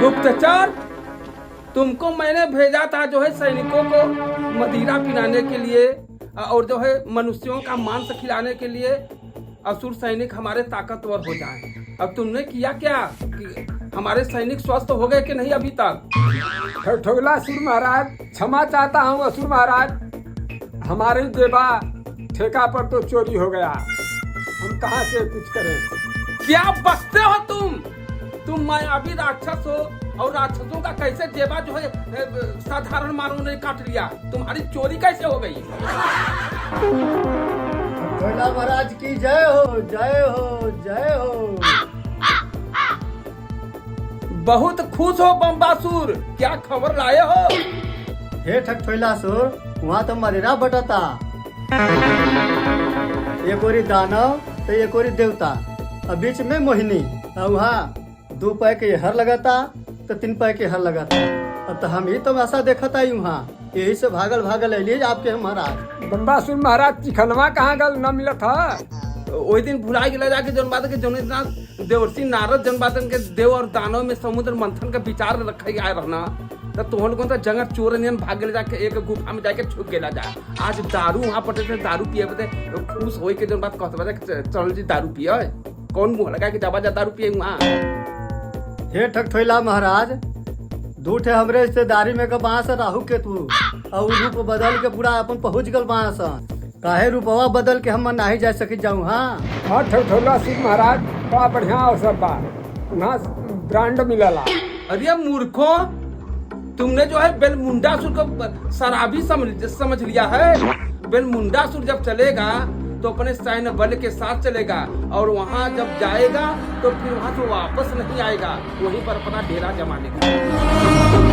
गुप्तचर, तुमको मैंने भेजा था जो है सैनिकों को मदिरा पिलाने के लिए और जो है मनुष्यों का मांस खिलाने के लिए, असुर सैनिक हमारे ताकतवर हो जाएं। अब तुमने किया क्या कि हमारे सैनिक स्वस्थ हो गए कि नहीं अभी तक? ठोगला असुर महाराज, क्षमा चाहता हूँ असुर महाराज, हमारे देवा ठेका पर तो चोरी हो गया, हम कहाँ से कुछ करें। क्या बकते हो तुम मायावी राक्षस हो, और राक्षसों का कैसे जेबा जो है साधारण मानव ने काट लिया? तुम्हारी चोरी कैसे हो गई? ठोगला महाराज की जय हो, जय हो, जय हो। बहुत खुश हो बम्बासुर, क्या खबर लाए हो? हे ठठोइलासुर, वहाँ तो मदिरा बटता, एक ओरी दानव तो एक ओरी देवता, और बीच में मोहिनी, और वहाँ 2 पैर के हर लगाता तो 3 पैर के हर लगाता। अब तो हम ही तो ऐसा देखा था वहाँ, यही से भागल भागल अलिए आपके महाराज। बम्बासुर महाराज चिखलवा कहाँ गल न मिला था? वही दिन भुला गया जाके जौन बात के जौन देवर्षि नारद जौन बात के देव और दानव में समुद्र मंथन का विचार रखा गया रहना, तो तुहन को जगह चोर नियन भाग गए जाके एक गुफा में जाके छुप गेला जा। आज दारू वहाँ पटे थे, दारू पिए बते खुश होई के जौन बात कहते बते चल जी दारू पिए, कौन मुंह लगा के जाबा जा दारू पिए वहाँ? हे ठठोइला महाराज, दूठे हमरे रिश्तेदारी में का बांस राहु केतु, और रूप बदल के पूरा अपन पहुँच गल बांस, काहे रूपवा बदल के हम नहीं जा सकी जाऊँ। हाँ ठोगला असुर महाराज, बड़ा बढ़िया अवसर बा, वहाँ ब्रांड मिलला। अरे मूर्खो, तुमने जो है बेलमुंडासुर को शराबी समझ लिया है। बेलमुंडासुर जब चलेगा तो अपने सैन्य बल के साथ चलेगा, और वहाँ जब जाएगा तो फिर वहाँ से वापस नहीं आएगा, वहीं पर अपना डेरा जमा लेगा।